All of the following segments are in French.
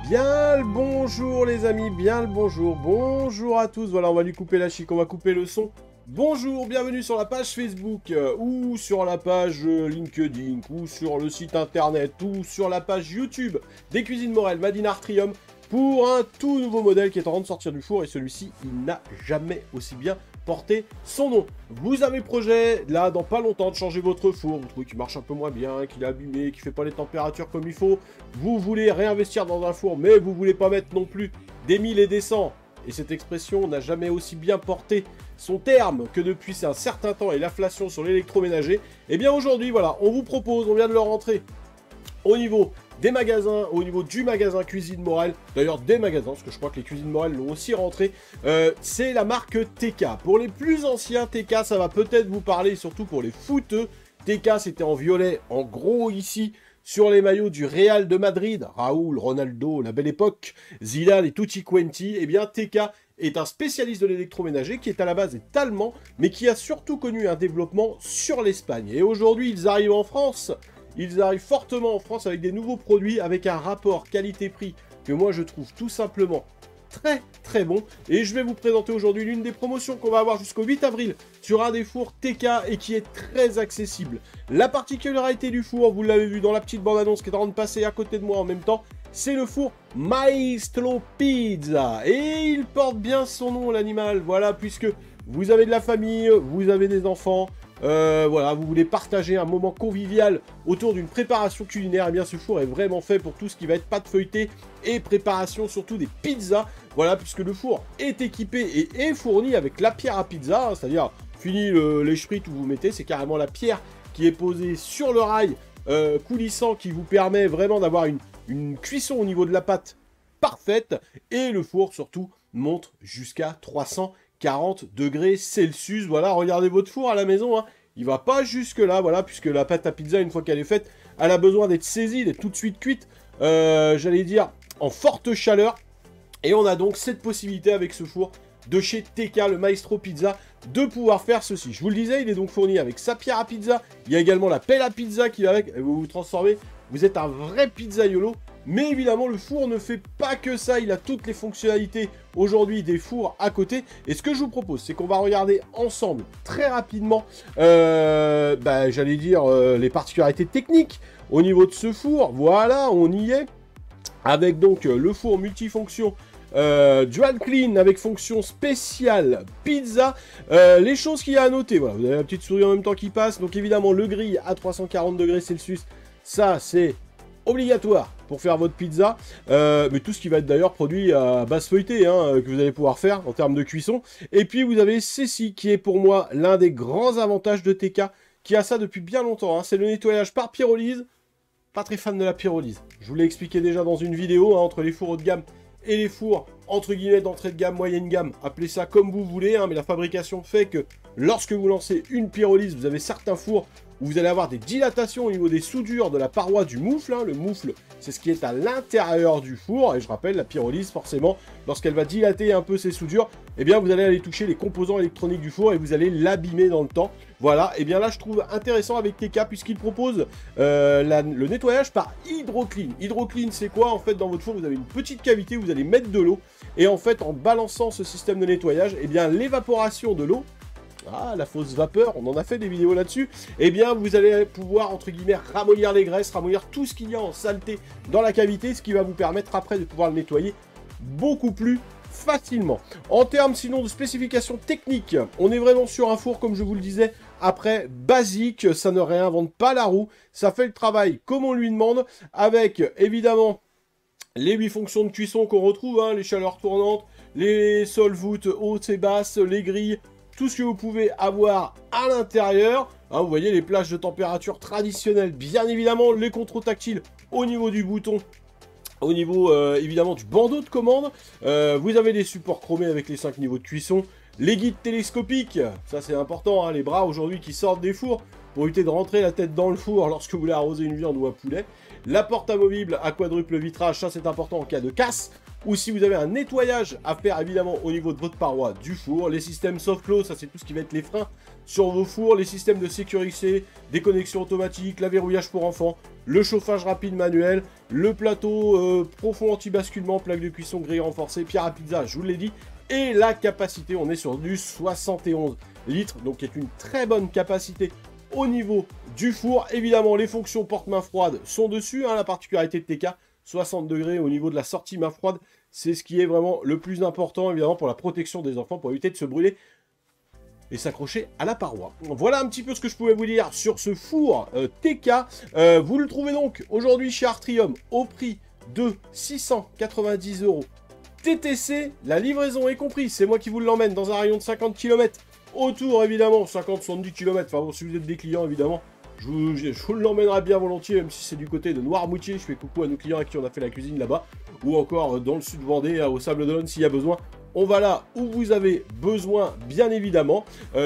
Bien le bonjour les amis, bien le bonjour, bonjour à tous. Voilà, on va lui couper la chic, on va couper le son. Bonjour, bienvenue sur la page Facebook, ou sur la page LinkedIn, ou sur le site internet, ou sur la page YouTube des Cuisines Morel, Madine Artrium, pour un tout nouveau modèle qui est en train de sortir du four, et celui-ci, il n'a jamais aussi bien porté son nom. Vous avez projet, là, dans pas longtemps, de changer votre four, vous trouvez qu'il marche un peu moins bien, qu'il est abîmé, qu'il fait pas les températures comme il faut, vous voulez réinvestir dans un four, mais vous voulez pas mettre non plus des 1000 et des 100, et cette expression n'a jamais aussi bien porté son terme que depuis un certain temps et l'inflation sur l'électroménager, et bien aujourd'hui, voilà, on vous propose, on vient de le rentrer au niveau des magasins, au niveau du magasin Cuisine Morel, d'ailleurs des magasins, parce que je crois que les Cuisines Morel l'ont aussi rentré, c'est la marque TK. Pour les plus anciens, TK, ça va peut-être vous parler, surtout pour les footeux. TK, c'était en violet, en gros ici, sur les maillots du Real de Madrid, Raúl, Ronaldo, la belle époque, Zidane et Tutti Quanti, eh bien TK est un spécialiste de l'électroménager qui est à la base est allemand, mais qui a surtout connu un développement sur l'Espagne. Et aujourd'hui, ils arrivent en France. Ils arrivent fortement en France avec des nouveaux produits, avec un rapport qualité-prix que moi je trouve tout simplement très très bon. Et je vais vous présenter aujourd'hui l'une des promotions qu'on va avoir jusqu'au 8 avril sur un des fours TK et qui est très accessible. La particularité du four, vous l'avez vu dans la petite bande-annonce qui est en train de passer à côté de moi en même temps, c'est le four Maestro Pizza. Et il porte bien son nom, l'animal, voilà, puisque vous avez de la famille, vous avez des enfants, voilà, vous voulez partager un moment convivial autour d'une préparation culinaire, et bien ce four est vraiment fait pour tout ce qui va être pâte feuilletée et préparation surtout des pizzas, voilà, puisque le four est équipé et est fourni avec la pierre à pizza, hein, c'est-à-dire fini les frites où vous mettez, c'est carrément la pierre qui est posée sur le rail coulissant qui vous permet vraiment d'avoir une cuisson au niveau de la pâte parfaite, et le four surtout monte jusqu'à 340 degrés Celsius. Voilà, regardez votre four à la maison, hein. Il va pas jusque là, voilà, puisque la pâte à pizza, une fois qu'elle est faite, elle a besoin d'être saisie, d'être tout de suite cuite, j'allais dire, en forte chaleur. Et on a donc cette possibilité avec ce four de chez TK, le Maestro Pizza, de pouvoir faire ceci. Je vous le disais, il est donc fourni avec sa pierre à pizza, il y a également la pelle à pizza qui va avec, et vous vous transformez, vous êtes un vrai pizzaiolo. Mais évidemment, le four ne fait pas que ça, il a toutes les fonctionnalités aujourd'hui des fours à côté. Et ce que je vous propose, c'est qu'on va regarder ensemble, très rapidement, j'allais dire, les particularités techniques au niveau de ce four. Voilà, on y est, avec donc le four multifonction Dual Clean avec fonction spéciale pizza. Les choses qu'il y a à noter, voilà, vous avez la petite souris en même temps qui passe. Donc évidemment, le grill à 340 degrés Celsius, ça c'est obligatoire pour faire votre pizza, mais tout ce qui va être d'ailleurs produit à base feuilletée, hein, que vous allez pouvoir faire en termes de cuisson. Et puis vous avez ceci qui est pour moi l'un des grands avantages de TK, qui a ça depuis bien longtemps, hein, c'est le nettoyage par pyrolyse. Pas très fan de la pyrolyse, je vous l'ai expliqué déjà dans une vidéo, hein, entre les fours haut de gamme et les fours entre guillemets d'entrée de gamme, moyenne gamme, appelez ça comme vous voulez, hein, mais la fabrication fait que lorsque vous lancez une pyrolyse, vous avez certains fours où vous allez avoir des dilatations au niveau des soudures de la paroi du moufle, hein. Le moufle, c'est ce qui est à l'intérieur du four, et je rappelle, la pyrolyse, forcément, lorsqu'elle va dilater un peu ces soudures, eh bien vous allez aller toucher les composants électroniques du four et vous allez l'abîmer dans le temps. Voilà, et bien là je trouve intéressant avec TK puisqu'il propose le nettoyage par HydroClean. HydroClean, c'est quoi? En fait, dans votre four, vous avez une petite cavité où vous allez mettre de l'eau, et en fait, en balançant ce système de nettoyage, eh bien l'évaporation de l'eau, ah, la fausse vapeur, on en a fait des vidéos là-dessus, eh bien vous allez pouvoir, entre guillemets, ramollir les graisses, ramollir tout ce qu'il y a en saleté dans la cavité, ce qui va vous permettre après de pouvoir le nettoyer beaucoup plus facilement. En termes sinon de spécifications techniques, on est vraiment sur un four, comme je vous le disais, après basique, ça ne réinvente pas la roue, ça fait le travail comme on lui demande, avec évidemment les 8 fonctions de cuisson qu'on retrouve, hein, les chaleurs tournantes, les solvoutes hautes et basses, les grilles, tout ce que vous pouvez avoir à l'intérieur. Hein, vous voyez les plages de température traditionnelles, bien évidemment, les contrôles tactiles au niveau du bouton, au niveau évidemment du bandeau de commande. Vous avez des supports chromés avec les 5 niveaux de cuisson, les guides télescopiques, ça c'est important, hein, les bras aujourd'hui qui sortent des fours pour éviter de rentrer la tête dans le four lorsque vous voulez arroser une viande ou un poulet. La porte amovible à quadruple vitrage, ça c'est important en cas de casse, ou si vous avez un nettoyage à faire évidemment au niveau de votre paroi du four. Les systèmes soft close, ça c'est tout ce qui va être les freins sur vos fours, les systèmes de sécurité, des connexions automatiques, la verrouillage pour enfants, le chauffage rapide manuel, le plateau profond anti-basculement, plaque de cuisson, grille renforcée, pierre à pizza, je vous l'ai dit, et la capacité, on est sur du 71 litres, donc qui est une très bonne capacité au niveau du four. Évidemment, les fonctions porte-main froide sont dessus, hein, la particularité de TK, 60 degrés au niveau de la sortie main froide, c'est ce qui est vraiment le plus important, évidemment, pour la protection des enfants, pour éviter de se brûler et s'accrocher à la paroi. Voilà un petit peu ce que je pouvais vous dire sur ce four TK. Vous le trouvez donc aujourd'hui chez Artrium au prix de 690 €. TTC, la livraison est comprise, c'est moi qui vous l'emmène dans un rayon de 50 km. Autour, évidemment, 50-70 km. Enfin bon, si vous êtes des clients, évidemment, je vous l'emmènerai bien volontiers, même si c'est du côté de Noirmoutier. Je fais coucou à nos clients à qui on a fait la cuisine là-bas. Ou encore dans le sud Vendée, au Sable d'Olonne, s'il y a besoin. On va là où vous avez besoin, bien évidemment.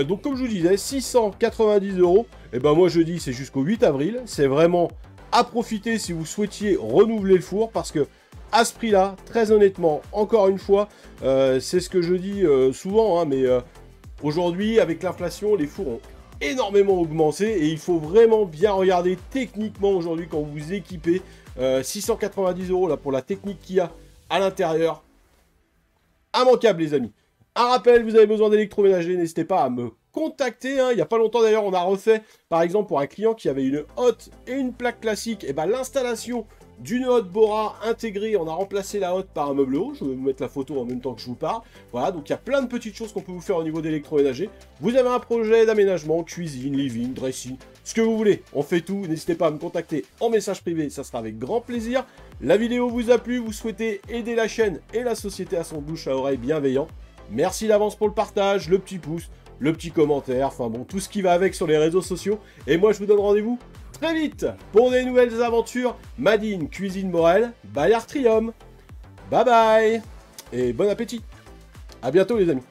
Donc, comme je vous disais, 690 €. Et ben moi, je dis, c'est jusqu'au 8 avril. C'est vraiment à profiter si vous souhaitiez renouveler le four. Parce que, à ce prix-là, très honnêtement, encore une fois, c'est ce que je dis souvent, hein, mais aujourd'hui, avec l'inflation, les fours ont énormément augmenté. Et il faut vraiment bien regarder techniquement aujourd'hui quand vous vous équipez. 690 € là pour la technique qu'il y a à l'intérieur. Immanquable, les amis. Un rappel, vous avez besoin d'électroménager, n'hésitez pas à me contacter. Hein. Il n'y a pas longtemps d'ailleurs, on a refait, par exemple, pour un client qui avait une hotte et une plaque classique, et ben l'installation d'une hotte Bora intégrée, on a remplacé la hotte par un meuble haut. Je vais vous mettre la photo en même temps que je vous parle. Voilà, donc il y a plein de petites choses qu'on peut vous faire au niveau d'électroménager. Vous avez un projet d'aménagement, cuisine, living, dressing, ce que vous voulez. On fait tout, n'hésitez pas à me contacter en message privé, ça sera avec grand plaisir. La vidéo vous a plu, vous souhaitez aider la chaîne et la société à son bouche à oreille bienveillant. Merci d'avance pour le partage, le petit pouce, le petit commentaire, enfin bon, tout ce qui va avec sur les réseaux sociaux. Et moi, je vous donne rendez-vous très vite pour des nouvelles aventures Made in Cuisine Morel by Artrium. Bye bye et bon appétit. À bientôt les amis.